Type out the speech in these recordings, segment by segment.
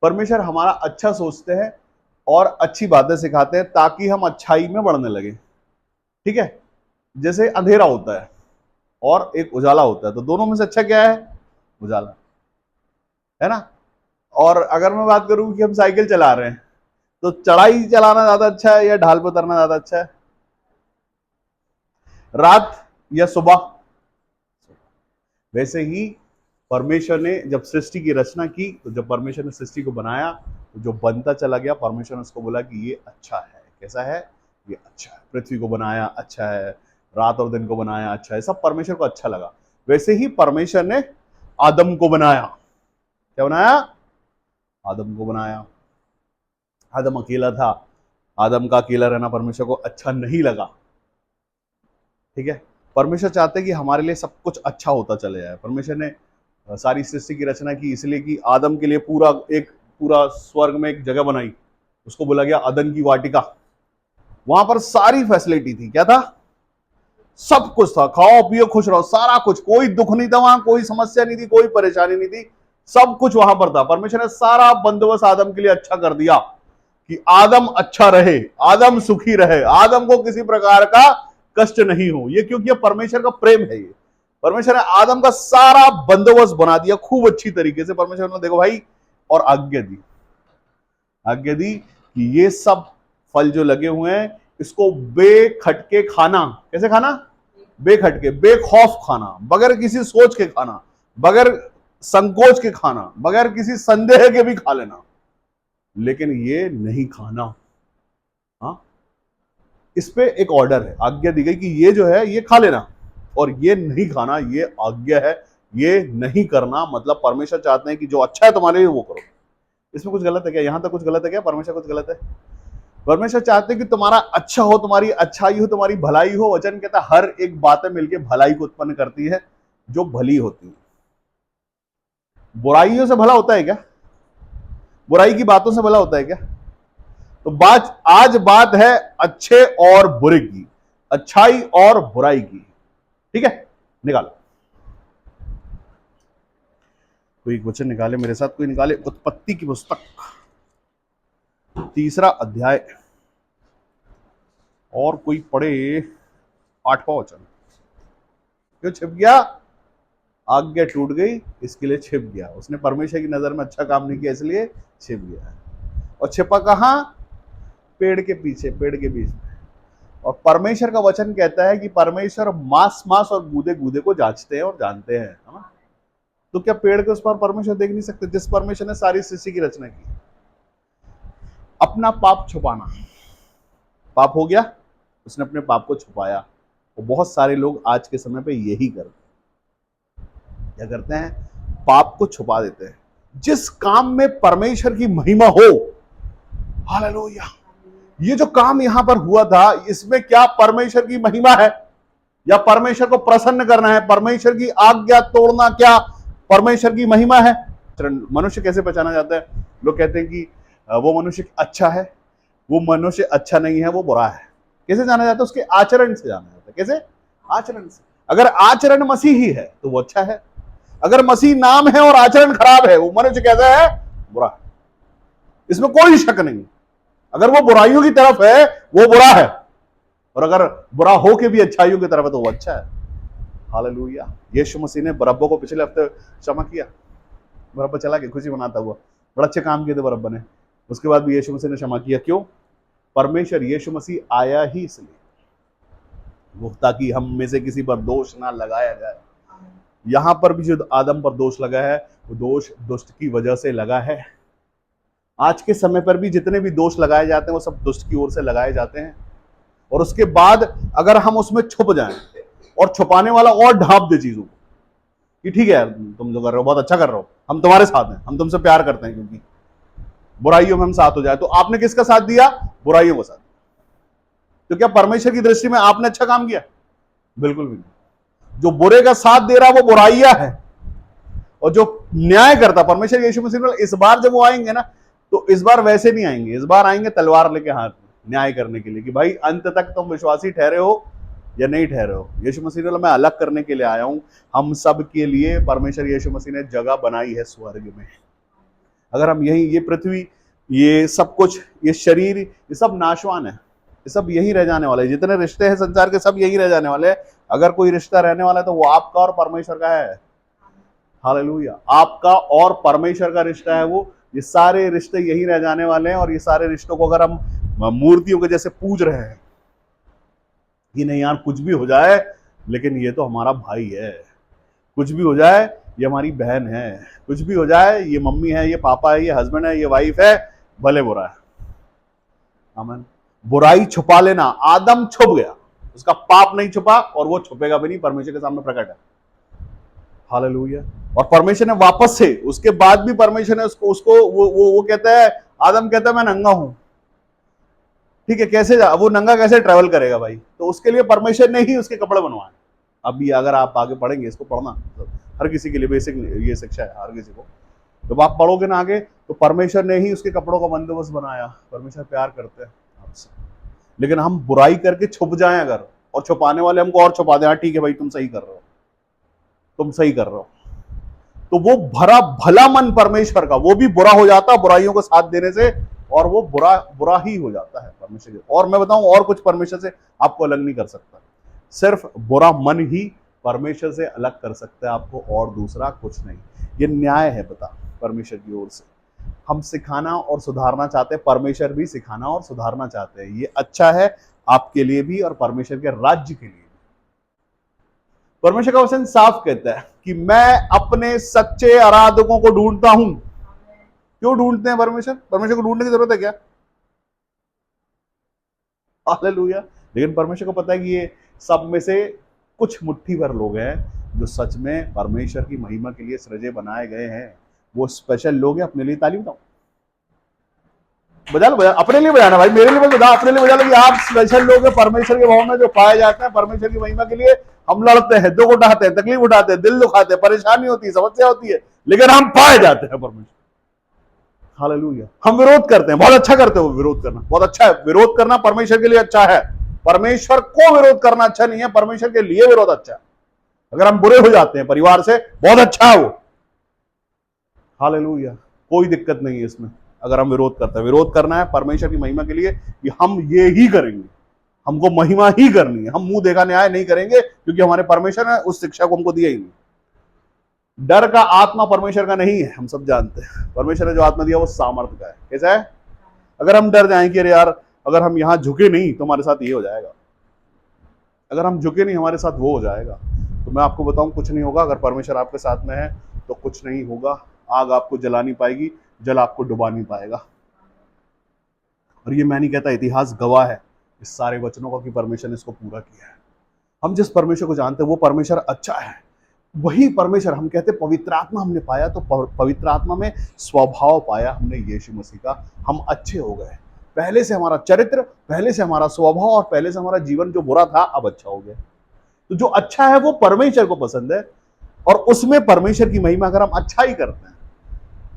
परमेश्वर हमारा अच्छा सोचते हैं और अच्छी बातें सिखाते हैं ताकि हम अच्छाई में बढ़ने लगे। ठीक है, जैसे अंधेरा होता है और एक उजाला होता है, तो दोनों में से अच्छा क्या है? उजाला, है ना। और अगर मैं बात करूं कि हम साइकिल चला रहे हैं, तो चढ़ाई चलाना ज्यादा अच्छा है या ढाल पर उतरना ज्यादा अच्छा है? रात या सुबह? वैसे ही परमेश्वर ने जब सृष्टि की रचना की, तो जब परमेश्वर ने सृष्टि को बनाया, तो जो बनता चला गया, परमेश्वर ने उसको बोला कि ये अच्छा है। कैसा है? ये अच्छा है। पृथ्वी को बनाया, अच्छा है। रात और दिन को बनाया, अच्छा है। सब परमेश्वर को अच्छा लगा। वैसे ही परमेश्वर ने आदम को बनाया। क्या बनाया? आदम को बनाया। आदम अकेला था। आदम का अकेला रहना परमेश्वर को अच्छा नहीं लगा। ठीक है, परमेश्वर चाहते हैं कि हमारे लिए सब कुछ अच्छा होता चले जाए। परमेश्वर ने सारी सृष्टि की रचना की इसलिए कि आदम के लिए पूरा स्वर्ग में एक जगह बनाई, उसको बोला गया अदन की वाटिका। वहां पर सारी फैसिलिटी थी। क्या था? सब कुछ था। खाओ पियो खुश रहो, सारा कुछ। कोई दुख नहीं था वहां, कोई समस्या नहीं थी, कोई परेशानी नहीं थी। सब कुछ वहां पर था। परमेश्वर ने सारा बंदोबस्त आदम के लिए अच्छा कर दिया कि आदम अच्छा रहे, आदम सुखी रहे, आदम को किसी प्रकार का कष्ट नहीं हो। ये क्योंकि परमेश्वर का प्रेम है। ये परमेश्वर ने आदम का सारा बंदोबस्त बना दिया खूब अच्छी तरीके से। परमेश्वर ने देखो भाई, और आज्ञा दी कि ये सब फल जो लगे हुए हैं, इसको बेखटके खाना। कैसे खाना? बेखटके, बेखौफ खाना, बगैर किसी सोच के खाना, बगैर संकोच के खाना, बगैर किसी संदेह के भी खा लेना, लेकिन ये नहीं खाना। हाँ, इस पे एक ऑर्डर है, आज्ञा दी गई कि ये जो है ये खा लेना, और ये नहीं खाना, ये आज्ञा है। ये नहीं करना मतलब परमेश्वर चाहते हैं कि जो अच्छा है तुम्हारे लिए वो करो। इसमें कुछ गलत है क्या? यहां तक कुछ गलत है क्या? परमेश्वर कुछ गलत है? परमेश्वर चाहते हैं कि तुम्हारा अच्छा हो, तुम्हारी अच्छाई हो, तुम्हारी भलाई हो। वचन कहता है हर एक बातें मिलकर भलाई को उत्पन्न करती है जो भली होती है। बुराइयों से भला होता है क्या? बुराई की बातों से भला होता है क्या? तो आज बात है अच्छे और बुरे की, अच्छाई और बुराई की। ठीक है, निकालो कोई वचन, निकाले मेरे साथ, कोई निकाले उत्पत्ति की पुस्तक 3 अध्याय, और कोई पढ़े 8वां वचन। क्यों छिप गया? आज्ञा टूट गई, इसके लिए छिप गया। उसने परमेश्वर की नजर में अच्छा काम नहीं किया, इसलिए छिप गया। और छिपा कहां? पेड़ के पीछे, पेड़ के बीच में। और परमेश्वर का वचन कहता है कि परमेश्वर मांस मांस और गूदे गूदे को जांचते हैं और जानते हैं, है ना। तो क्या पेड़ के उस पर परमेश्वर देख नहीं सकते जिस परमेश्वर ने सारी सृष्टि की रचना की? अपना पाप छुपाना, पाप हो गया, उसने अपने पाप को छुपाया। और बहुत सारे लोग आज के समय पे यही करते हैं। क्या करते हैं? पाप को छुपा देते हैं। जिस काम में परमेश्वर की महिमा हो, हालेलुया, ये जो काम यहां पर हुआ था, इसमें क्या परमेश्वर की महिमा है या परमेश्वर को प्रसन्न करना है? परमेश्वर की आज्ञा तोड़ना क्या परमेश्वर की महिमा है? मनुष्य कैसे पहचाना जाता है? लोग कहते हैं कि वो मनुष्य अच्छा है, वो मनुष्य अच्छा नहीं है, वो बुरा है। कैसे जाना जाता है? उसके आचरण से जाना जाता है। कैसे? आचरण से। अगर आचरण मसीह ही है तो वो अच्छा है, अगर मसीह नाम है और आचरण खराब है, वो मनुष्य कैसा है? बुरा है। इसमें कोई शक नहीं। अगर वो बुराइयों की तरफ है वो बुरा है, और अगर बुरा हो के भी अच्छाइयों की तरफ है तो वो अच्छा है। हालेलुया। यीशु मसीह ने बरअब्बा को पिछले हफ्ते क्षमा किया। बरअब्बा चला गया खुशी मनाता हुआ, बड़ा अच्छे काम किए थे बरअब्बा ने। उसके बाद भी यीशु मसीह ने क्षमा किया। क्यों? परमेश्वर यीशु मसीह आया ही इसलिए, वो ताकि हम में से किसी पर दोष ना लगाया जाए। यहां पर भी जो आदम पर दोष लगा है, वो दोष दुष्ट की वजह से लगा है। आज के समय पर भी जितने भी दोष लगाए जाते हैं वो सब दुष्ट की ओर से लगाए जाते हैं। और उसके बाद अगर हम उसमें छुप जाएं, और छुपाने वाला और ढांप दे चीजों को कि ठीक है यार, तुम जो कर रहे हो बहुत अच्छा कर रहे हो, हम तुम्हारे साथ हैं, हम तुमसे प्यार करते हैं, क्योंकि बुराइयों में हम साथ हो जाए, तो आपने किसका साथ दिया? बुराइयों का साथ। तो क्या परमेश्वर की दृष्टि में आपने अच्छा काम किया? बिल्कुल भी नहीं। जो बुरे का साथ दे रहा है वो बुराइयां है, और जो न्याय करता परमेश्वर यीशु मसीह, इस बार जब वो आएंगे ना, तो इस बार वैसे नहीं आएंगे। इस बार आएंगे तलवार लेके हाथ में, न्याय करने के लिए कि भाई अंत तक तुम विश्वासी ठहरे हो या नहीं ठहरे हो। यीशु मसीह ने, मैं अलग करने के लिए आया हूं हम सब के लिए। परमेश्वर यीशु मसीह ने जगह बनाई है स्वर्ग में। अगर हम यही, ये पृथ्वी, ये सब कुछ, ये शरीर, ये सब नाशवान है, ये सब यही रह जाने वाले हैं। जितने रिश्ते हैं संसार के सब यही रह जाने वाले हैं। अगर कोई रिश्ता रहने वाला है तो वो आपका और परमेश्वर का है। हालेलुया, आपका और परमेश्वर का रिश्ता है वो। ये सारे रिश्ते यही रह जाने वाले हैं। और ये सारे रिश्तों को अगर हम मूर्तियों के जैसे पूज रहे हैं कि नहीं यार कुछ भी हो जाए लेकिन ये तो हमारा भाई है, कुछ भी हो जाए ये हमारी बहन है, कुछ भी हो जाए ये मम्मी है, ये पापा है, ये हस्बैंड है, ये वाइफ है, भले बुरा है। आमीन। बुराई छुपा लेना, आदम छुप गया, उसका पाप नहीं छुपा और वो छुपेगा भी नहीं, परमेश्वर के सामने प्रकट है। हालेलुया। और परमेश्वर ने वापस से, उसके बाद भी परमेश्वर ने उसको वो कहता है, आदम कहता है मैं नंगा हूं। ठीक है, कैसे वो नंगा कैसे ट्रेवल करेगा भाई? तो उसके लिए परमेश्वर ने ही उसके कपड़े बनवाए। अभी अगर आप आगे पढ़ेंगे, इसको पढ़ना तो हर किसी के लिए बेसिक ये शिक्षा है हर किसी को। जब आप पढ़ोगे ना आगे तो परमेश्वर ने ही उसके कपड़ों का बंदोबस्त बनाया। परमेश्वर प्यार करते हैं आपसे, लेकिन हम बुराई करके छुप जाएं अगर, और छुपाने वाले हमको और छुपा दें, हाँ ठीक है भाई तुम सही कर रहे हो, तुम सही कर रहे हो, तो वो भरा भला मन परमेश्वर का वो भी बुरा हो जाता है बुराइयों को साथ देने से, और वो बुरा बुरा ही हो जाता है परमेश्वर के। और मैं बताऊं, और कुछ परमेश्वर से आपको अलग नहीं कर सकता, सिर्फ बुरा मन ही परमेश्वर से अलग कर सकता है आपको, और दूसरा कुछ नहीं। ये न्याय है बता परमेश्वर की ओर से। हम सिखाना और सुधारना चाहते हैं, परमेश्वर भी सिखाना और सुधारना चाहते हैं। ये अच्छा है आपके लिए भी और परमेश्वर के राज्य के लिए भी। परमेश्वर का वचन साफ कहता है कि मैं अपने सच्चे आराधकों को ढूंढता हूं। क्यों ढूंढते हैं परमेश्वर? परमेश्वर को ढूंढने की जरूरत है क्या? हालेलुया। लेकिन परमेश्वर को पता है कि ये सब में से कुछ मुट्ठी भर लोग हैं जो सच में परमेश्वर की महिमा के लिए सृजे बनाए गए हैं। वो स्पेशल लोग हैं। अपने लिए ताली बजाओ, बजा लो, बजा, अपने लिए बजाना भाई, मेरे लिए मत बजा, अपने लिए बजा लो कि आप स्पेशल लोग हैं परमेश्वर के भाव में, जो पाए जाते हैं परमेश्वर की महिमा के लिए। हम लड़ते हैं, दुख उठाते हैं, तकलीफ उठाते हैं, दिल दुखाते हैं, परेशानी होती है, समस्या होती है, लेकिन हम पाए जाते हैं परमेश्वर। हालेलुया। हम विरोध करते हैं, बहुत अच्छा करते हो, विरोध करना बहुत अच्छा है। विरोध करना परमेश्वर के लिए अच्छा है। परमेश्वर को विरोध करना अच्छा नहीं है, परमेश्वर के लिए विरोध अच्छा है। अगर हम बुरे हो जाते हैं परिवार से, बहुत अच्छा है वो। हालेलुया, कोई दिक्कत नहीं है इसमें। अगर हम विरोध करते हैं, विरोध करना है परमेश्वर की महिमा के लिए कि हम ये ही करेंगे, हमको महिमा ही करनी है, हम मुंह देखा न्याय नहीं करेंगे, क्योंकि हमारे परमेश्वर ने उस शिक्षा को हमको दिया ही नहीं। डर का आत्मा परमेश्वर का नहीं है, हम सब जानते हैं। परमेश्वर ने जो आत्मा दिया वो सामर्थ्य का है। कैसा है? अगर हम डर जाएं कि अरे यार अगर हम यहां झुके नहीं तो हमारे साथ ये हो जाएगा, अगर हम झुके नहीं हमारे साथ वो हो जाएगा, तो मैं आपको बताऊं कुछ नहीं होगा। अगर परमेश्वर आपके साथ में है तो कुछ नहीं होगा। आग आपको जला नहीं पाएगी, जल आपको डुबा नहीं पाएगा। और ये मैं नहीं कहता, इतिहास गवाह है इस सारे वचनों का कि परमेश्वर ने इसको पूरा किया है। हम जिस परमेश्वर को जानते हैं वो परमेश्वर अच्छा है। वही परमेश्वर, हम कहते हैं पवित्र आत्मा हमने पाया, तो पवित्र आत्मा में स्वभाव पाया हमने यीशु मसीह का। हम अच्छे हो गए। पहले से हमारा चरित्र, पहले से हमारा स्वभाव और पहले से हमारा जीवन जो बुरा था अब अच्छा हो गया। तो जो अच्छा है वो परमेश्वर को पसंद है, और उसमें परमेश्वर की महिमा अगर हम अच्छा ही करते हैं,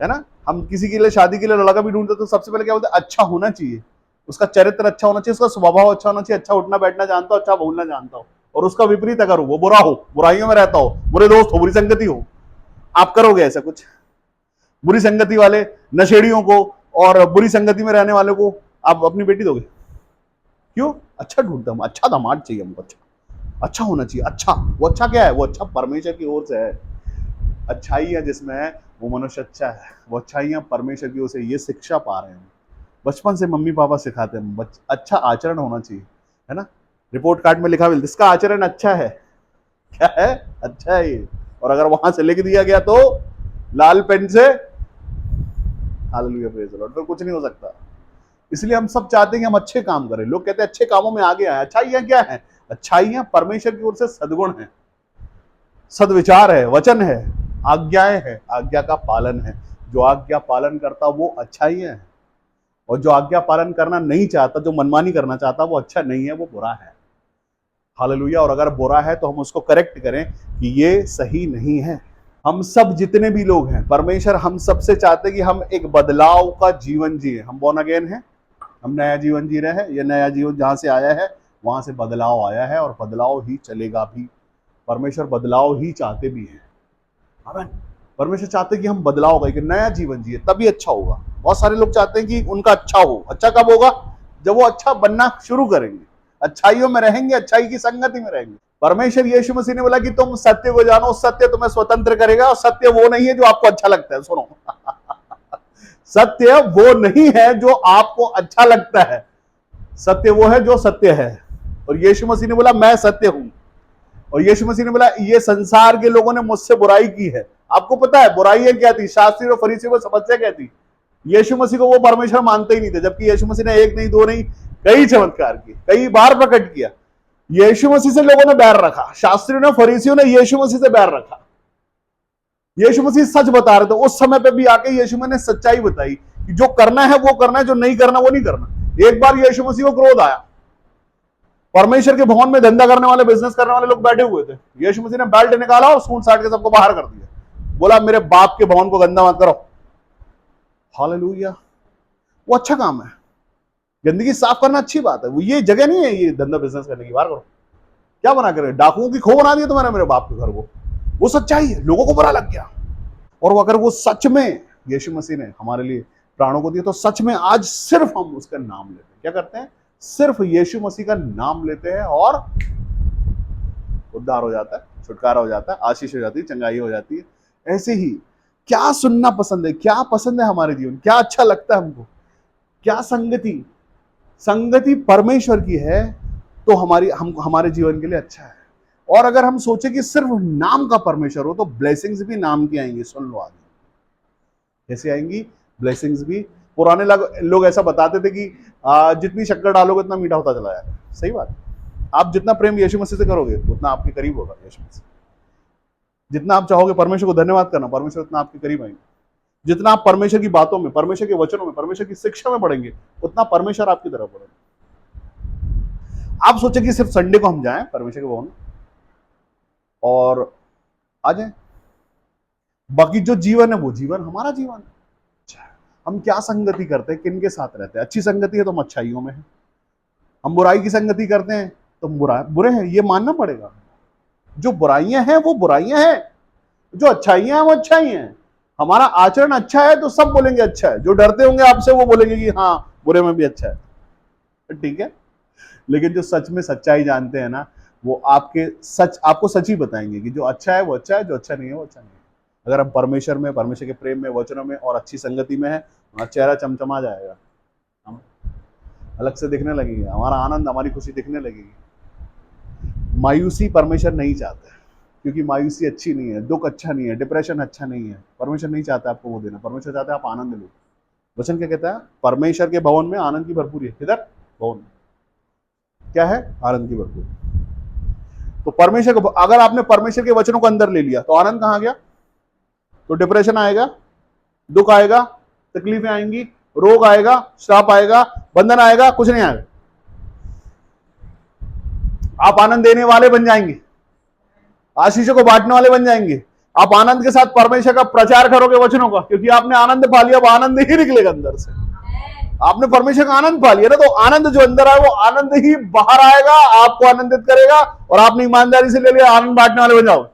है ना। हम किसी के लिए शादी के लिए लड़का भी ढूंढते तो सबसे पहले क्या बोलते हैं? अच्छा होना चाहिए, उसका चरित्र अच्छा होना चाहिए, उसका स्वभाव अच्छा होना चाहिए, अच्छा उठना बैठना जानता हो, अच्छा बोलना जानता हो। और उसका विपरीत अगर हो, वो बुरा हो, बुराइयों में रहता हो, बुरे दोस्त हो, बुरी संगति हो, आप करोगे ऐसा कुछ? बुरी संगति वाले नशेड़ियों को और बुरी संगति में रहने वाले को आप अपनी बेटी दोगे? क्यों? अच्छा ढूंढता हूं, अच्छा दामाद चाहिए हमको, अच्छा अच्छा होना चाहिए। अच्छा, वो अच्छा क्या है? वो अच्छा परमेश्वर की ओर से है। अच्छाइयां जिसमें है वो मनुष्य अच्छा है। वो अच्छाइयां परमेश्वर की ओर से, ये शिक्षा पा रहे हैं। बचपन से मम्मी पापा सिखाते हैं अच्छा आचरण होना चाहिए, है ना। रिपोर्ट कार्ड में लिखा हुआ इसका आचरण अच्छा है, क्या है? अच्छा है ये। और अगर वहां से लिख दिया गया तो लाल पेन से, हालेलुया प्रेज द लॉर्ड, फिर कुछ नहीं हो सकता। इसलिए हम सब चाहते हैं कि हम अच्छे काम करें। लोग कहते हैं अच्छे कामों में आगे आए। अच्छाइयां क्या है? अच्छाइयां परमेश्वर की ओर से सद्गुण है, सद्विचार है, वचन है, आज्ञाएं है, आज्ञा का पालन है। जो आज्ञा पालन करता वो अच्छाइयां है, और जो आज्ञा पालन करना नहीं चाहता, जो मनमानी करना चाहता, वो अच्छा नहीं है, वो बुरा है। हालेलुया। और अगर बुरा है तो हम उसको करेक्ट करें कि ये सही नहीं है। हम सब जितने भी लोग हैं, परमेश्वर हम सबसे चाहते हैं कि हम एक बदलाव का जीवन जिए। हम बोर्न अगेन हैं, हम नया जीवन जी रहे हैं। ये नया जीवन जहां से आया है वहां से बदलाव आया है, और बदलाव ही चलेगा भी। परमेश्वर बदलाव ही चाहते भी हैं। आमीन। परमेश्वर चाहते हैं कि हम बदलाव होगा, कि नया जीवन जिए, तभी अच्छा होगा। बहुत सारे लोग चाहते हैं कि उनका अच्छा हो। अच्छा कब होगा? जब वो अच्छा बनना शुरू करेंगे, अच्छाइयों में रहेंगे, अच्छाई की संगति में रहेंगे। परमेश्वर यीशु मसीह ने बोला कि तुम सत्य को जानो, सत्य तुम्हें स्वतंत्र करेगा। और सत्य वो नहीं है जो आपको अच्छा लगता है। सुनो, सत्य वो नहीं है जो आपको अच्छा लगता है, सत्य वो है जो सत्य है। और यीशु मसीह ने बोला मैं सत्य हूं। और यीशु मसीह ने बोला ये संसार के लोगों ने मुझसे बुराई की है। आपको पता है बुराइयां क्या थी? शास्त्री और फरीसियों को समस्या क्या थी? यीशु मसीह को वो परमेश्वर मानते ही नहीं थे, जबकि यीशु मसीह ने एक नहीं, दो नहीं, कई चमत्कार किए, कई बार प्रकट किया। यीशु मसीह से लोगों ने बैर रखा, शास्त्रियों ने, फरीसियों ने यीशु मसीह से बैर रखा। यीशु मसीह सच बता रहे थे। उस समय पे भी आके यीशु मसीह ने सच्चाई बताई कि जो करना है वो करना है, जो नहीं करना वो नहीं करना। एक बार यीशु मसीह को क्रोध आया। परमेश्वर के भवन में धंधा करने वाले, बिजनेस करने वाले लोग बैठे हुए थे। यीशु मसीह ने बेल्ट निकाला और सूट साट के सबको बाहर कर दिया। बोला मेरे बाप के भवन को गंदा मत करो। हालेलुया। वो अच्छा काम है, गंदगी साफ करना अच्छी बात है। वो ये जगह नहीं है ये धंधा बिजनेस करने की। बाहर करो, क्या बना कर डाकुओं की खो बना दिया तुम्हारे मेरे बाप के घर को। वो सच्चाई है, लोगों को बुरा लग गया। और वो अगर वो सच में यीशु मसीह ने हमारे लिए प्राणों को दिया, तो सच में आज सिर्फ हम उसका नाम लेते हैं। क्या करते हैं? सिर्फ यीशु मसीह का नाम लेते हैं और उद्धार हो जाता है, छुटकारा हो जाता है, आशीष हो जाती है, चंगाई हो जाती है। ऐसे ही क्या सुनना पसंद है, क्या पसंद है हमारे जीवन, क्या अच्छा लगता है हमको, क्या संगति? संगति परमेश्वर की है तो हमारे जीवन के लिए अच्छा है। और अगर हम सोचे कि सिर्फ नाम का परमेश्वर हो, तो ब्लेसिंग्स भी नाम की आएंगी। सुन लो आगे कैसे आएंगी ब्लेसिंग्स भी। पुराने लोग ऐसा बताते थे कि जितनी शक्कर डालोगे उतना मीठा होता चला जाएगा। सही बात। आप जितना प्रेम यीशु मसीह से करोगे उतना आपके करीब होगा यीशु मसीह। जितना आप चाहोगे परमेश्वर को धन्यवाद करना, परमेश्वर उतना आपके करीब आएंगे। जितना आप परमेश्वर की बातों में, परमेश्वर के वचनों में, परमेश्वर की शिक्षा में बढ़ेंगे, उतना परमेश्वर आपकी तरफ बढ़ेगा। आप सोचे कि सिर्फ संडे को हम जाएं परमेश्वर के भवन और आ जाएं, बाकी जो जीवन है वो जीवन हमारा जीवन है। हम क्या संगति करते हैं, किन के साथ रहते हैं? अच्छी संगति है तो हम अच्छाइयों में हैं। हम बुराई की संगति करते हैं तो बुरे हैं, ये मानना पड़ेगा। जो बुराइयां हैं वो बुराइयां हैं, जो अच्छाइयां हैं वो अच्छाई हैं। हमारा आचरण अच्छा है तो सब बोलेंगे अच्छा है। जो डरते होंगे आपसे वो बोलेंगे कि हाँ बुरे में भी अच्छा है। ठीक है। लेकिन जो सच में सच्चाई जानते हैं ना, वो आपको सच ही बताएंगे कि जो अच्छा है वो अच्छा है, जो अच्छा नहीं है वो अच्छा नहीं है। अगर हम परमेश्वर में, परमेश्वर के प्रेम में, वचनों में और अच्छी संगति में है, हमारा चेहरा चमचमा जाएगा, हम अलग से दिखने लगेंगे, हमारा आनंद, हमारी खुशी दिखने लगेगी। मायूसी परमेश्वर नहीं चाहता, क्योंकि मायूसी अच्छी नहीं है, दुख अच्छा नहीं है, डिप्रेशन अच्छा नहीं है। परमेश्वर नहीं चाहता आपको वो देना। परमेश्वर चाहता है आप आनंद लो। वचन क्या कहता है? परमेश्वर के भवन में आनंद की भरपूरी है। किधर? भवन में क्या है? आनंद की भरपूरी। तो परमेश्वर को, अगर आपने परमेश्वर के वचनों को अंदर ले लिया तो आनंद कहां गया? तो डिप्रेशन आएगा, दुख आएगा, तकलीफें आएंगी, रोग आएगा, श्राप आएगा, बंधन आएगा, कुछ नहीं आएगा। आप आनंद देने वाले बन जाएंगे, आशीषों को बांटने वाले बन जाएंगे। आप आनंद के साथ परमेश्वर का प्रचार करोगे वचनों का, क्योंकि आपने आनंद पा लिया। अब आनंद ही निकलेगा अंदर से। आपने परमेश्वर का आनंद पा लिया ना, तो आनंद जो अंदर आए वो आनंद ही बाहर आएगा, आपको आनंदित करेगा। और आपने ईमानदारी से ले लिया, आनंद बांटने वाले बन जाओगे।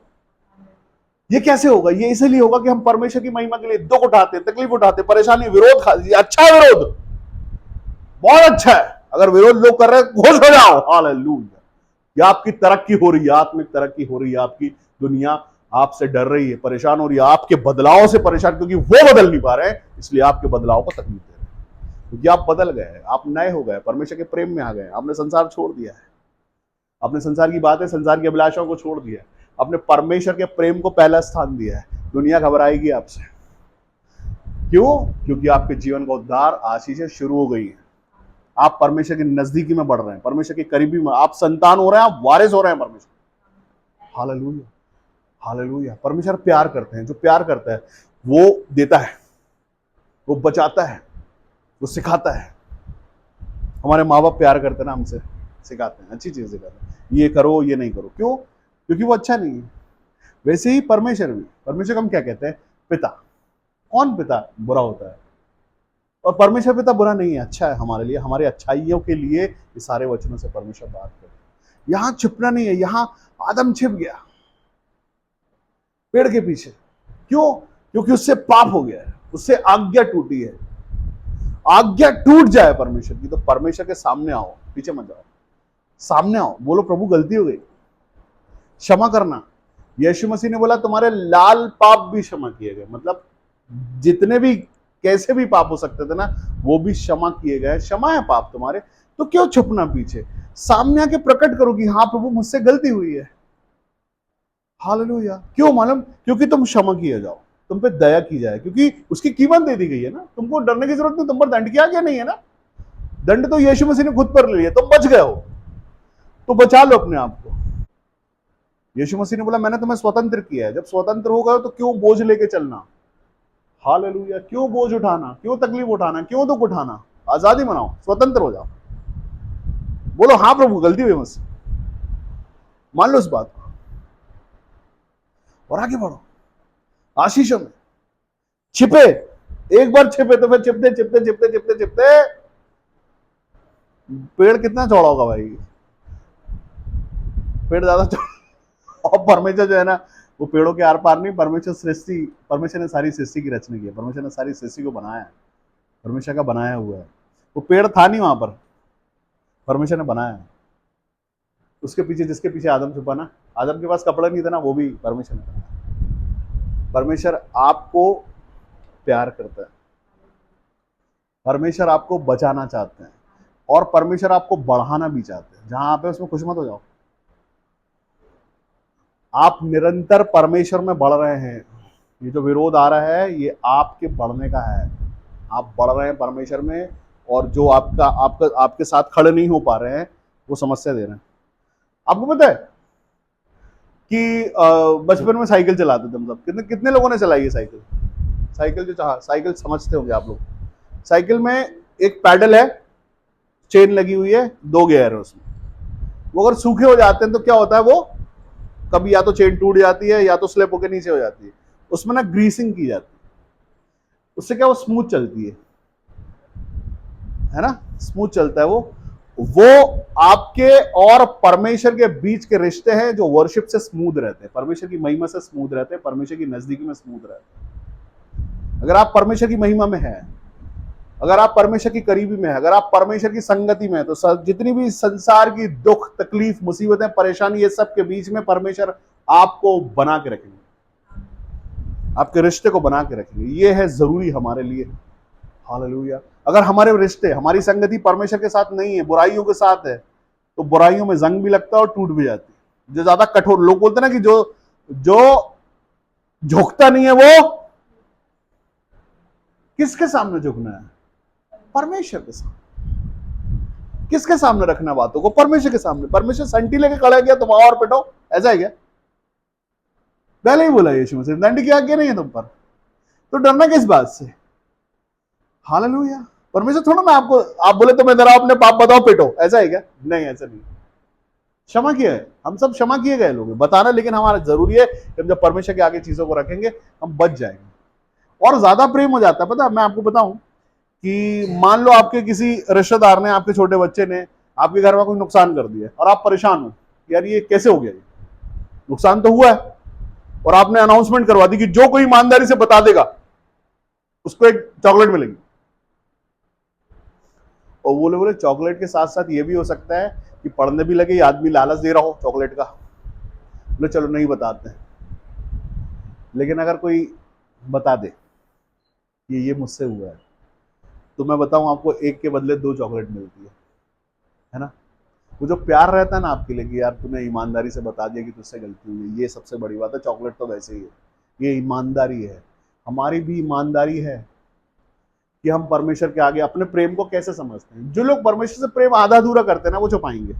ये कैसे होगा? ये इसलिए होगा कि हम परमेश्वर की महिमा के लिए दुख उठाते, तकलीफ उठाते, परेशानी, विरोध खाते। अच्छा है विरोध, बहुत अच्छा है। अगर विरोध लोग कर रहे हैं, खुश हो जाओ। हालेलुया। ये आपकी तरक्की हो रही है, आत्मिक तरक्की हो रही है। आपकी दुनिया आपसे डर रही है, परेशान हो रही है, आपके बदलाव से परेशान, क्योंकि वो बदल नहीं पा रहे हैं, इसलिए आपके बदलाव को तकलीफ दे रहे हैं। क्योंकि आप बदल गए, आप नए हो गए, परमेश्वर के प्रेम में आ गए, आपने संसार छोड़ दिया है, आपने संसार की बातें, संसार की अभिलाषाओं को छोड़ दिया है, आपने परमेश्वर के प्रेम को पहला स्थान दिया है। दुनिया घबराएगी आपसे। क्यों? क्योंकि आपके जीवन का उद्धार, आशीषें शुरू हो गई है। आप परमेश्वर की नजदीकी में बढ़ रहे हैं, परमेश्वर के करीबी में आप संतान हो रहे हैं, आप वारिस हो रहे हैं परमेश्वर। Hallelujah, hallelujah. परमेश्वर प्यार करते हैं। जो प्यार करता है वो देता है, वो बचाता है, वो सिखाता है। हमारे माँ बाप प्यार करते हैं ना, हमसे सिखाते हैं, अच्छी चीज सिखाते हैं, ये करो, ये नहीं करो। क्यों? क्योंकि वो अच्छा नहीं है। वैसे ही परमेश्वर भी, परमेश्वर को हम क्या कहते हैं? पिता। कौन पिता बुरा होता है? और परमेश्वर पिता बुरा नहीं है, अच्छा है हमारे लिए, हमारे अच्छाइयों के लिए। ये सारे वचनों से परमेश्वर बात करते हैं। यहां छिपना नहीं है। यहां आदम छिप गया पेड़ के पीछे। क्यों? क्योंकि उससे पाप हो गया है, उससे आज्ञा टूटी है। आज्ञा टूट जाए परमेश्वर की तो परमेश्वर के सामने आओ, पीछे मत जाओ, सामने आओ, बोलो प्रभु गलती हो गई, क्षमा करना। यीशु मसीह ने बोला तुम्हारे लाल पाप भी क्षमा किए गए, मतलब जितने भी कैसे भी पाप हो सकते थे ना, वो भी क्षमा किए गए। क्षमा है पाप तुम्हारे, तो क्यों छुपना पीछे, सामने आके प्रकट करो कि हाँ प्रभु मुझसे गलती हुई है। हालेलुया। क्यों मालूम? क्योंकि तुम क्षमा किए जाओ, तुम पे दया की जाए, क्योंकि उसकी कीमत दे दी गई है ना, तुमको डरने की जरूरत नहीं, तुम पर दंड किया गया नहीं है ना, दंड तो यीशु मसीह ने खुद पर ले लिया, तुम बच गए हो, तो बचा लो अपने आप को। यीशु मसीह ने बोला मैंने तुम्हें स्वतंत्र किया है, जब स्वतंत्र हो गए तो क्यों बोझ लेके चलना। हालेलुया। क्यों बोझ उठाना, क्यों तकलीफ उठाना, क्यों दुख उठाना, आजादी मनाओ, स्वतंत्र हो जाओ। बोलो हाँ प्रभु गलती हुई मुझसे, मान लो इस बात को और आगे बढ़ो आशीषों में। छिपे, एक बार छिपे तो फिर छिपते छिपते छिपते छिपते छिपते पेड़ कितना चौड़ा होगा भाई, पेड़ ज्यादा चौड़ा। और परमेश्वर जो है ना, वो पेड़ों के आर पार नहीं, परमेश्वर सृष्टि, परमेश्वर ने सारी सृष्टि की रचना की है, परमेश्वर ने सारी सृष्टि को बनाया है, परमेश्वर का बनाया हुआ है। वो पेड़ था नहीं वहां पर, परमेश्वर ने बनाया है। उसके पीछे, जिसके पीछे आदम छुपा ना, आदम के पास कपड़ा नहीं था ना, वो भी परमेश्वर ने बनाया। परमेश्वर आपको प्यार करता है, परमेश्वर आपको बचाना चाहते हैं, और परमेश्वर आपको बढ़ाना भी चाहते हैं। जहां आप है उसमें खुश मत हो जाओ। आप निरंतर परमेश्वर में बढ़ रहे हैं, ये जो विरोध आ रहा है ये आपके बढ़ने का है। आप बढ़ रहे हैं परमेश्वर में, और जो आपका आपका आपके साथ खड़े नहीं हो पा रहे हैं वो समस्या दे रहे हैं। आपको पता है कि बचपन में साइकिल चलाते थे हम सब, कितने कितने लोगों ने चलाई है साइकिल? साइकिल जो चाह साइकिल समझते होंगे आप लोग। साइकिल में एक पैडल है, चेन लगी हुई है, 2 गियर है उसमें। वो अगर सूखे हो जाते हैं तो क्या होता है, वो कभी या तो चेन टूट जाती है या तो स्लिप होकर नीचे हो जाती है। उसमें ना ग्रीसिंग की जाती है, उससे क्या वो स्मूथ चलती है ना, स्मूथ चलता है वो आपके और परमेश्वर के बीच के रिश्ते हैं जो वर्शिप से स्मूथ रहते हैं, परमेश्वर की महिमा से स्मूथ रहते हैं, परमेश्वर की नजदीकी में स्मूथ रहते हैं। अगर आप परमेश्वर की महिमा में हैं, अगर आप परमेश्वर की करीबी में हैं, अगर आप परमेश्वर की संगति में हैं, तो जितनी भी संसार की दुख तकलीफ मुसीबतें परेशानी ये सब के बीच में परमेश्वर आपको बना के रखेंगे, आपके रिश्ते को बना के रखेंगे। ये है जरूरी हमारे लिए। हालेलुया। अगर हमारे रिश्ते, हमारी संगति परमेश्वर के साथ नहीं है, बुराइयों के साथ है, तो बुराइयों में जंग भी लगता है और टूट भी जाती है। जो ज्यादा कठोर लोग बोलते हैं ना कि जो जो झुकता नहीं है वो किसके सामने झुकना है? परमेश्वर के सामने। किसके सामने रखना बातों को? परमेश्वर के सामने। परमेश्वर संटी लेके खड़ा गया तुम और पिटो, ऐसा है क्या? पहले ही बोला यीशु मसीह दंड की आज्ञा नहीं है तुम पर, तो डरना किस बात से? हालेलुया। परमेश्वर थोड़ा ना आपको, आप बोले तो मैं जरा अपने पाप बताओ पिटो, ऐसा है क्या? नहीं, ऐसा नहीं। क्षमा किया है, हम सब क्षमा किए गए लोग बताना, लेकिन हमारा जरूरी है कि हम जब परमेश्वर के आगे चीजों को रखेंगे हम बच जाएंगे। और ज्यादा प्रेम हो जाता है। पता है, मैं आपको बताऊं कि मान लो आपके किसी रिश्तेदार ने, आपके छोटे बच्चे ने आपके घर में कोई नुकसान कर दिया और आप परेशान हो, यार ये कैसे हो गया, ये नुकसान तो हुआ है, और आपने अनाउंसमेंट करवा दी कि जो कोई ईमानदारी से बता देगा उसको एक चॉकलेट मिलेगी। और वो लोग बोले चॉकलेट के साथ साथ ये भी हो सकता है कि पढ़ने भी लगे, आदमी लालच दे रहा हो चॉकलेट का, बोले चलो नहीं बताते। लेकिन अगर कोई बता दे ये मुझसे हुआ है, तो मैं बताऊं आपको, एक के बदले 2 चॉकलेट मिलती है ना। वो जो प्यार रहता है ना आपके लिए कि यार तूने ईमानदारी से बता दिया कि तुझसे गलती हुई है, ये सबसे बड़ी बात है। चॉकलेट तो वैसे ही है, ये ईमानदारी है। हमारी भी ईमानदारी है कि हम परमेश्वर के आगे अपने प्रेम को कैसे समझते हैं। जो लोग परमेश्वर से प्रेम आधा अधूरा करते हैं ना, वो छुपाएंगे।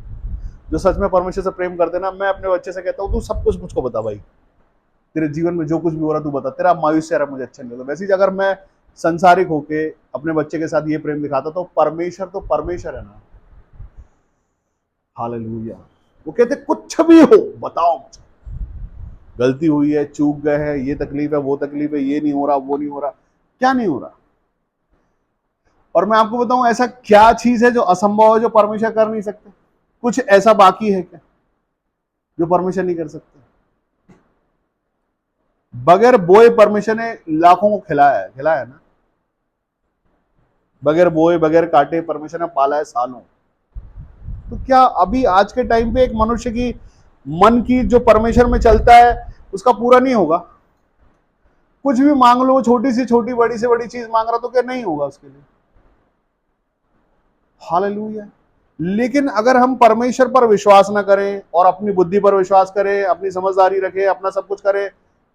जो सच में परमेश्वर से प्रेम करते हैं ना, मैं अपने बच्चे से कहता हूँ तू सब कुछ मुझको बता भाई, तेरे जीवन में जो कुछ भी हो रहा तू बता, तेरा मायूस चेहरा मुझे अच्छा नहीं लगता। वैसे ही अगर मैं संसारिक होके अपने बच्चे के साथ ये प्रेम दिखाता तो परमेश्वर है ना। हालेलुया। वो कहते कुछ भी हो बताओ मुझे, गलती हुई है, चूक गए हैं, ये तकलीफ है, वो तकलीफ है, ये नहीं हो रहा, वो नहीं हो रहा, क्या नहीं हो रहा। और मैं आपको बताऊं ऐसा क्या चीज है जो असंभव है, जो परमेश्वर कर नहीं सकते? कुछ ऐसा बाकी है क्या जो परमेश्वर नहीं कर सकते? बगैर बोए परमेश्वर ने लाखों को खिलाया है ना। बगैर बोए बगैर काटे परमेश्वर ने पाला है सालों। तो क्या अभी आज के टाइम पे एक मनुष्य की मन की जो परमेश्वर में चलता है उसका पूरा नहीं होगा? कुछ भी मांग लो, छोटी से छोटी बड़ी से बड़ी चीज मांग रहा तो क्या नहीं होगा उसके लिए? हालेलुया। लेकिन अगर हम परमेश्वर पर विश्वास ना करें और अपनी बुद्धि पर विश्वास करें, अपनी समझदारी रखें, अपना सब कुछ करें,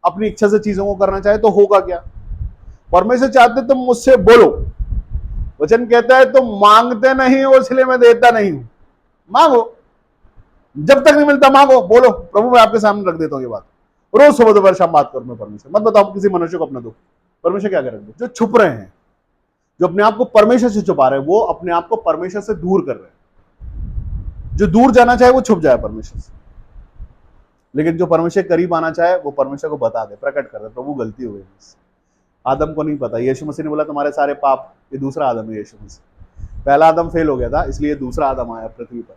अपनी इच्छा से चीजों को करना चाहे, तो होगा क्या? परमेश्वर चाहते तुम मुझसे बोलो। वचन कहता है तुम मांगते नहीं हो इसलिए मैं देता नहीं हूं। मांगो, जब तक नहीं मिलता मांगो, बोलो प्रभु मैं आपके सामने रख देता हूं ये बात। रोज सुबह दोपहर शाम बात करो मैं परमेश्वर। मत बताओ किसी मनुष्य को अपना दुख। परमेश्वर क्या करेंगे? जो छुप रहे हैं, जो अपने आप को परमेश्वर से छुपा रहे हैं, वो अपने आप को परमेश्वर से दूर कर रहे हैं। जो दूर जाना चाहे वो छुप जाए परमेश्वर से, लेकिन जो परमेश्वर करीब आना चाहे वो परमेश्वर को बता दे, प्रकट कर दे, प्रभु गलती हो गई। आदम को नहीं पता, यीशु मसीह ने बोला तुम्हारे सारे पाप, ये दूसरा आदम है यीशु मसीह। पहला आदम फेल हो गया था, इसलिए दूसरा आदम आया पृथ्वी पर।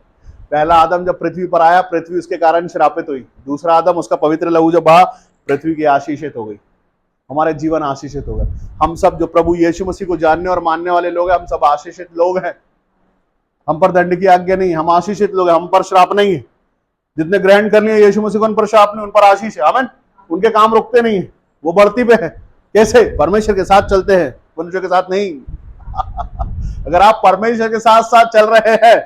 पहला आदम जब पृथ्वी पर आया, पृथ्वी उसके कारण श्रापित हुई। दूसरा आदम, उसका पवित्र लहू जब बहा, पृथ्वी की आशीषित हो गई, हमारे जीवन आशीषित हो गए। हम सब जो प्रभु यीशु मसीह को जानने और मानने वाले लोग हैं, हम सब आशीषित लोग हैं। हम पर दंड की आज्ञा नहीं, हम आशीषित लोग हैं, हम पर श्राप नहीं है। जितने ग्रहण कर लिए यीशु मसीह को, उन पर श्राप नहीं, उन पर आशीष है। आमीन। उनके काम रुकते नहीं है, वो बढ़ती पे है। कैसे? परमेश्वर के साथ चलते हैं, मनुष्य के साथ नहीं। अगर आप परमेश्वर के साथ साथ चल रहे हैं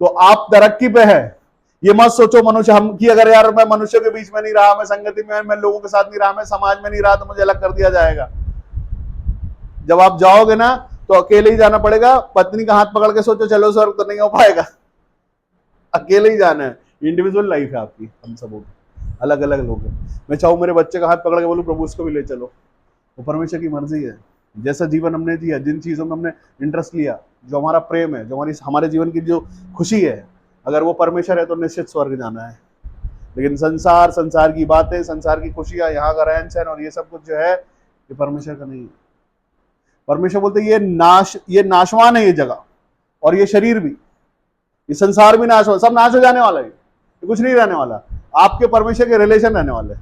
तो आप तरक्की पे है। ये मत सोचो मनुष्य हम कि अगर यार मैं मनुष्य के बीच में नहीं रहा, मैं संगति में, मैं लोगों के साथ नहीं रहा, मैं समाज में नहीं रहा, तो मुझे अलग कर दिया जाएगा। जब आप जाओगे ना तो अकेले ही जाना पड़ेगा। पत्नी का हाथ पकड़ के सोचो चलो स्वर्ग, तो नहीं हो पाएगा। अकेले ही जाना है। इंडिविजुअल लाइफ है आपकी, हम सब अलग अलग लोग हैं। मैं चाहूँ मेरे बच्चे का हाथ पकड़ के बोलूं प्रभु उसको भी ले चलो, वो परमेश्वर की मर्जी है। जैसा जीवन हमने जिया, जिन चीजों में हमने इंटरेस्ट लिया, जो हमारा प्रेम है, जो हमारे जीवन की जो खुशी है, अगर वो परमेश्वर है तो निश्चित स्वर्ग जाना है। लेकिन संसार की बातें, संसार की खुशियां, यहाँ का रहन सहन और ये सब कुछ जो है, ये परमेश्वर का नहीं है। परमेश्वर बोलते ये नाशवान है ये जगह, और ये शरीर भी, ये संसार भी नाश हो, सब नाश हो जाने वाला है, ये कुछ नहीं रहने वाला। आपके परमेश्वर के रिलेशन रहने वाले,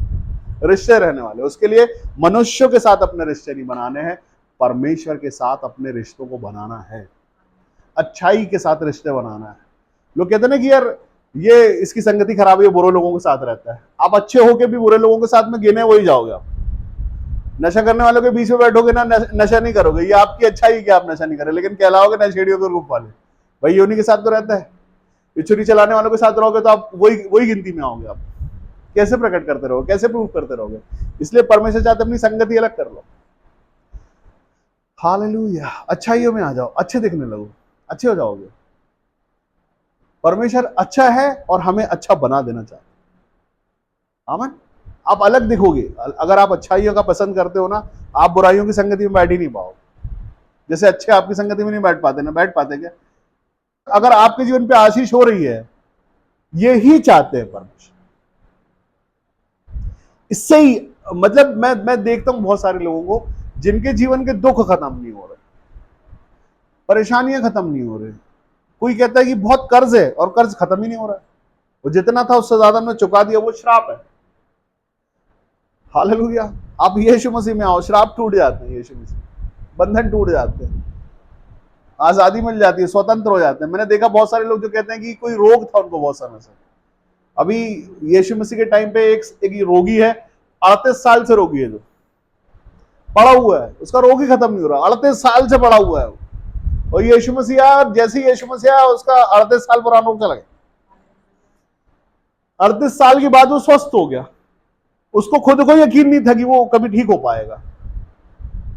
रिश्ते रहने वाले। उसके लिए मनुष्यों के साथ अपने रिश्ते नहीं बनाने हैं, परमेश्वर के साथ अपने रिश्तों को बनाना है, अच्छाई के साथ रिश्ते बनाना है। लोग कहते हैं ना कि यार ये इसकी संगति खराब है, ये बुरे लोगों के साथ रहता है। आप अच्छे होके भी बुरे लोगों के साथ में गिने वही जाओगे। आप नशा करने वालों के बीच में बैठोगे ना, नशा नहीं करोगे। ये आपकी अच्छाई कि आप नशा नहीं करें, लेकिन कहलाओगे नशेड़ियों के रूप वाले। भाई उन्हीं के साथ तो रहता है। ये छुरी चलाने वालों के साथ रहोगे तो आप वही गिनती में आओगे। आप कैसे प्रकट करते रहोगे, कैसे प्रूव करते रहोगे? इसलिए परमेश्वर चाहते अपनी संगति अलग कर लो। हालेलुया। अच्छाइयों में आ जाओ, अच्छे दिखने लगो, अच्छे हो जाओगे। परमेश्वर अच्छा है और हमें अच्छा बना देना चाहता है। आमीन। आप अलग दिखोगे अगर आप अच्छाइयों का पसंद करते हो ना। आप बुराइयों की संगति में बैठ ही नहीं पाओगे। जैसे अच्छे आपकी संगति में नहीं बैठ पाते ना, बैठ पाते क्या? अगर आपके जीवन पे आशीष हो रही है, यही चाहते हैं परमेश्वर। इससे ही मतलब मैं देखता हूं बहुत सारे लोगों को जिनके जीवन के दुख खत्म नहीं हो रहे, परेशानियां खत्म नहीं हो रही। कोई कहता है कि बहुत कर्ज है और कर्ज खत्म ही नहीं हो रहा है, वो जितना था उससे ज्यादा हमने चुका दिया, वो श्राप है। हालेलुया। आप यीशु मसीह में आओ, श्राप टूट जाते हैं, यीशु मसीह, बंधन टूट जाते हैं, आजादी मिल जाती है, स्वतंत्र हो जाते हैं। मैंने देखा बहुत सारे लोग जो कहते हैं कि कोई रोग था उनको बहुत समय से। अभी यीशु मसीह के टाइम पे एक रोगी है, 38 साल से रोगी है, जो पड़ा हुआ है, उसका रोग ही खत्म नहीं हो रहा, 38 साल से पड़ा हुआ है। और यीशु मसीह जैसे ही यीशु मसीह उसका 38 साल पुराना रोग चला गया। 38 साल के बाद वो स्वस्थ हो गया। उसको खुद को यकीन नहीं था कि वो कभी ठीक हो पाएगा।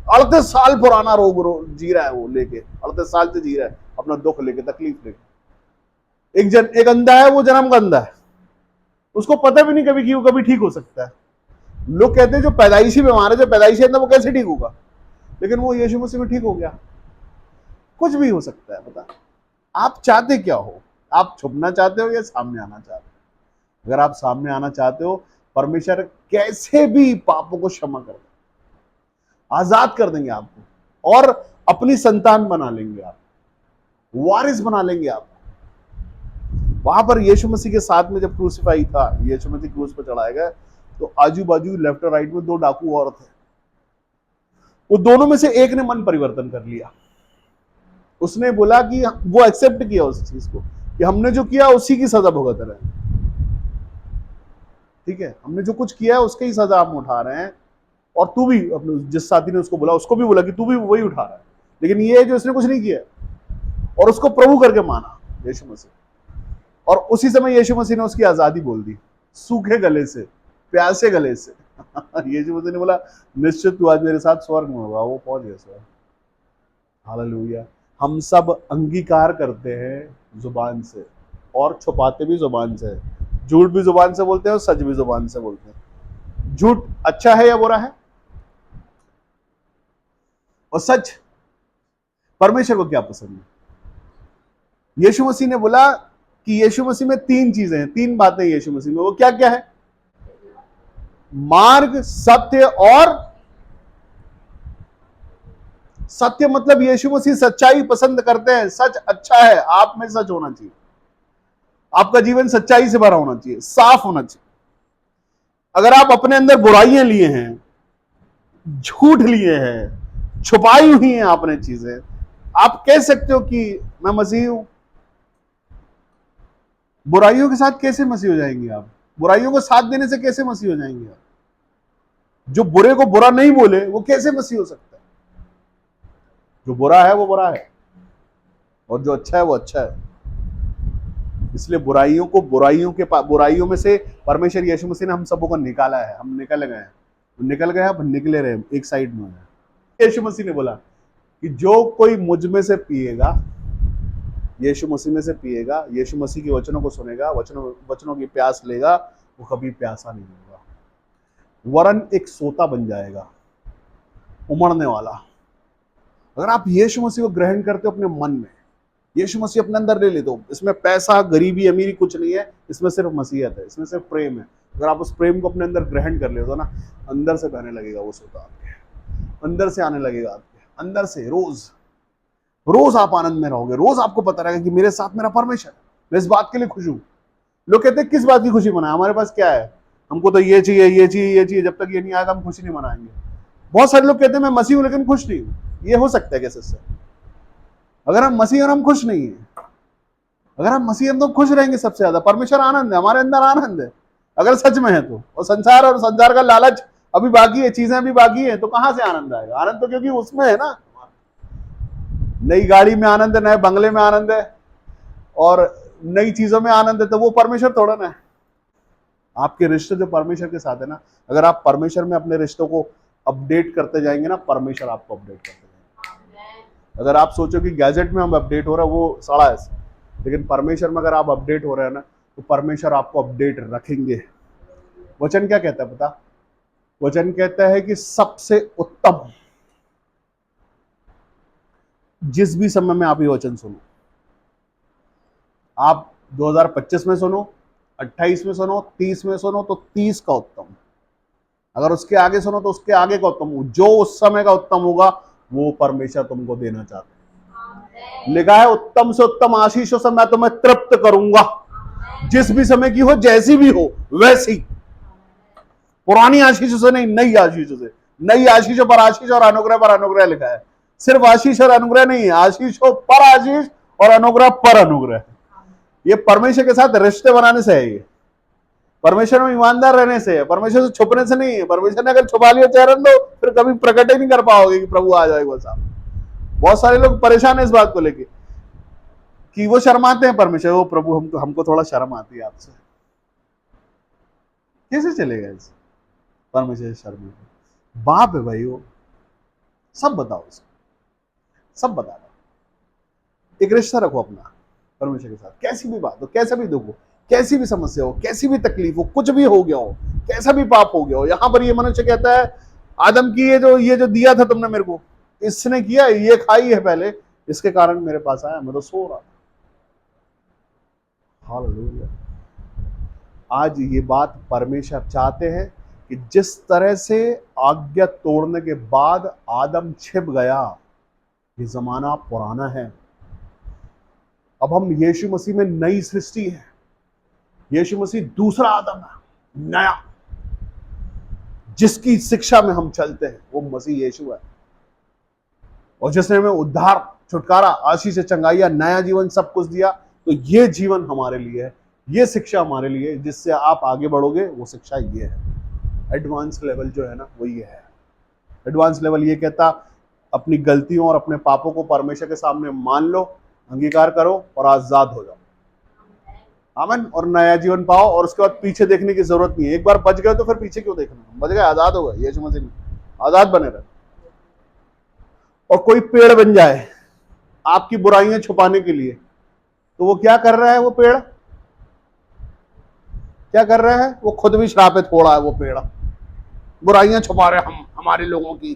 38 साल पुराना रोग जी रहा है वो लेके, 38 साल से जी रहा है अपना दुख लेके, तकलीफ लेके। एक अंधा है, वो जन्म का अंधा है, उसको पता भी नहीं कभी कि वो कभी ठीक हो सकता है। लोग कहते हैं जो पैदाइशी बीमार है, जो पैदाइशी है ना, वो कैसे ठीक होगा? लेकिन वो यीशु मसीह में ठीक हो गया। कुछ भी हो सकता है। पता आप चाहते क्या हो? आप छुपना चाहते हो या सामने आना चाहते हो? अगर आप सामने आना चाहते हो, परमेश्वर कैसे भी पापों को क्षमा कर देंगे, आजाद कर देंगे आपको, और अपनी संतान बना लेंगे, आप वारिस बना लेंगे आपको। वहां पर यीशु मसीह के साथ में जब क्रूसीफाई था, यीशु मसीह क्रूस पर चढ़ाया गया, तो आजू बाजू लेफ्ट और राइट में 2 डाकू और थे। वो दोनों में से एक ने मन परिवर्तन कर लिया। उसने बोला कि वो एक्सेप्ट किया उस चीज को कि हमने जो किया उसी की सजा भुगत रहे हैं। ठीक है, हमने जो कुछ किया है उसकी ही सजा हम उठा रहे हैं, और तू भी, अपने जिस साथी ने उसको बोला उसको भी बोला कि तू भी वही उठा रहा है। लेकिन ये जो इसने कुछ नहीं किया और उसको प्रभु करके माना यीशु मसीह, और उसी समय यीशु मसीह ने उसकी आजादी बोल दी, सूखे गले से, प्यासे गले से। यीशु मसीह ने बोला निश्चित तू आज मेरे साथ स्वर्ग में होगा। वो पहुंच गया स्वर्ग। हालेलुया। हम सब अंगीकार करते हैं जुबान से और छुपाते भी जुबान से। झूठ भी जुबान से बोलते हैं और सच भी जुबान से बोलते हैं। झूठ अच्छा है या बुरा है? और सच परमेश्वर को क्या पसंद है? यीशु मसीह ने बोला कि यीशु मसीह में 3 चीजें हैं, 3 बातें यीशु मसीह में। वो क्या क्या है? मार्ग, सत्य और सत्य। मतलब यीशु मसीह सच्चाई पसंद करते हैं। सच अच्छा है, आप में सच होना चाहिए, आपका जीवन सच्चाई से भरा होना चाहिए, साफ होना चाहिए। अगर आप अपने अंदर बुराइयां लिए हैं, झूठ लिए हैं, छुपाई हुई हैं आपने चीजें, आप कह सकते हो कि मैं मसीह हूं। बुराइयों के साथ कैसे मसीह हो जाएंगे आप? बुराइयों को साथ देने से कैसे मसीह हो जाएंगे आप? जो बुरे को बुरा नहीं बोले वो कैसे मसीह हो सकता है? जो बुरा है वो बुरा है, और जो अच्छा है वो अच्छा है। इसलिए बुराइयों में से परमेश्वर यीशु मसीह ने हम सबों को निकाला है। हम निकल गए हैं, निकल गए, अब निकले रहे, एक साइड में है। यीशु मसीह ने बोला कि जो कोई मुझ में से पिएगा, यीशु मसीह में से पिएगा, यीशु मसीह के वचनों को सुनेगा, वचनों की प्यास लेगा, वो कभी प्यासा नहीं होगा, वरन एक सोता बन जाएगा, उमड़ने वाला। अगर आप यीशु मसीह को ग्रहण करते हो अपने मन में, यीशु मसीह अपने अंदर ले लेते हो, इसमें पैसा, गरीबी, अमीरी कुछ नहीं है, इसमें सिर्फ मसीहत है, इसमें सिर्फ प्रेम है। अगर आप उस प्रेम को अपने अंदर ग्रहण कर लेते हो ना, अंदर से बहने लगेगा वो सोता, आपके अंदर से आने लगेगा, आपके अंदर से रोज रोज आप आनंद में रहोगे। रोज आपको पता रहेगा कि मेरे साथ मेरा परमेश्वर है, मैं इस बात के लिए खुश हूं। लोग कहते हैं किस बात की खुशी मनाए, हमारे पास क्या है, हमको तो ये चाहिए, ये चाहिए, ये चाहिए, जब तक ये नहीं आएगा हम खुशी नहीं मनाएंगे। बहुत सारे लोग कहते हैं मैं मसीह हूं लेकिन खुश नहीं हूं। ये हो सकता है कैसे? इससे अगर हम मसीह और हम खुश नहीं है, अगर हम मसीह हम तो खुश रहेंगे। सबसे ज्यादा परमेश्वर आनंद है, हमारे अंदर आनंद है अगर सच में है तो। और संसार का लालच अभी बाकी है, चीजें अभी बाकी है, तो कहां से आनंद आएगा? आनंद तो क्योंकि उसमें है ना। नई गाड़ी में आनंद है, नए बंगले में आनंद है, और नई चीजों में आनंद है, तो वो परमेश्वर थोड़ा ना है। आपके रिश्ते जो परमेश्वर के साथ है ना, अगर आप परमेश्वर में अपने रिश्तों को अपडेट करते जाएंगे ना, परमेश्वर आपको अपडेट करते जाएंगे। अगर आप सोचो कि गैजेट में हम अपडेट हो रहा है, वो सड़ा है, लेकिन परमेश्वर में अगर आप अपडेट हो रहे हैं ना, तो परमेश्वर आपको अपडेट रखेंगे। वचन क्या कहता है पता? वचन कहता है कि सबसे उत्तम, जिस भी समय में आप ये वचन सुनो, आप 2025 में सुनो, 28 में सुनो, 30 में सुनो, तो 30 का उत्तम। अगर उसके आगे सुनो तो उसके आगे का उत्तम। जो उस समय का उत्तम होगा वो परमेश्वर तुमको देना चाहते हैं। लिखा है उत्तम से उत्तम आशीषों से मैं तुम्हें तृप्त करूंगा, जिस भी समय की हो, जैसी भी हो वैसी। पुरानी आशीषों से नहीं, नई आशीषों से। नई आशीषों पर आशीष और अनुग्रह पर अनुग्रह लिखा है। सिर्फ आशीष और अनुग्रह नहीं है, आशीषों पर आशीष और अनुग्रह पर अनुग्रह। ये परमेश्वर के साथ रिश्ते बनाने से है, ये परमेश्वर में ईमानदार रहने से है, परमेश्वर से छुपने से नहीं है। परमेश्वर ने अगर छुपा लिया चेहरा तो फिर कभी प्रकट ही नहीं कर पाओगे कि प्रभु आ जाएगा साहब। बहुत सारे लोग परेशान है इस बात को लेके कि वो शर्माते हैं परमेश्वर, वो प्रभु हमको थोड़ा शर्म आती है आपसे। कैसे चलेगा इस परमेश्वर से शर्म? बाप है भाई वो, सब बताओ उसको, सब बता दो। एक रिश्ता रखो अपना परमेश्वर के साथ, कैसी भी बात हो, कैसा भी दुख हो, कैसी भी समस्या हो, कैसी भी तकलीफ हो, कुछ भी हो गया हो, कैसा भी पाप हो गया हो। यहां पर ये मनुष्य कहता है आदम की ये जो दिया था तुमने मेरे को, इसने किया, ये खाई है पहले, इसके कारण मेरे पास आया, मैं तो सो रहा था। हालेलुया। आज ये बात परमेश्वर चाहते हैं कि जिस तरह से आज्ञा तोड़ने के बाद आदम छिप गया, ये जमाना पुराना है। अब हम यीशु मसीह में नई सृष्टि है। यीशु मसीह दूसरा आदम है, नया। जिसकी शिक्षा में हम चलते हैं वो मसीह यीशु है, और जिसने हमें उद्धार, छुटकारा, आशीष से चंगाइया, नया जीवन, सब कुछ दिया। तो ये जीवन हमारे लिए है, ये शिक्षा हमारे लिए है, जिससे आप आगे बढ़ोगे। वो शिक्षा ये है। एडवांस लेवल जो है ना, वो ये है। एडवांस लेवल ये कहता, अपनी गलतियों और अपने पापों को परमेश्वर के सामने मान लो, अंगीकार करो और आजाद हो जाओ। आमीन। और नया जीवन पाओ, और उसके बाद पीछे देखने की जरूरत नहीं है। एक बार बच गए तो फिर पीछे क्यों देखना, बच गए, आजाद हो गए, यीशु मसीह में आजाद बने रहे। और कोई पेड़ बन जाए आपकी बुराइयां छुपाने के लिए, तो वो क्या कर रहा है? वो पेड़ क्या कर रहा है? वो खुद भी श्रापित हो रहा है। वो पेड़ बुराइयां छुपा रहे हम हमारे लोगों की,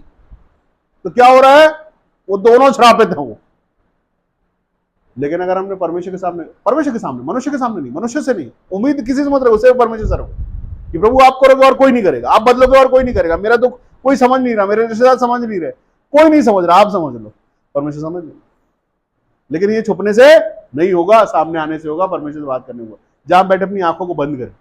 तो क्या हो रहा है? वो दोनों श्रापित हैं वो। लेकिन अगर हमने परमेश्वर के सामने मनुष्य के सामने नहीं, मनुष्य से नहीं, उम्मीद किसी से मत रखो, सिर्फ परमेश्वर से रखो कि प्रभु आप करोगे और कोई नहीं करेगा, आप बदलोगे और कोई नहीं करेगा, मेरा दुख कोई समझ नहीं रहा, मेरे रिश्तेदार समझ नहीं रहे, कोई नहीं समझ रहा, आप समझ लो, परमेश्वर समझ लो। लेकिन ये छुपने से नहीं होगा, सामने आने से होगा, परमेश्वर से बात करने होगा। जहां बैठे अपनी आंखों को बंद करें,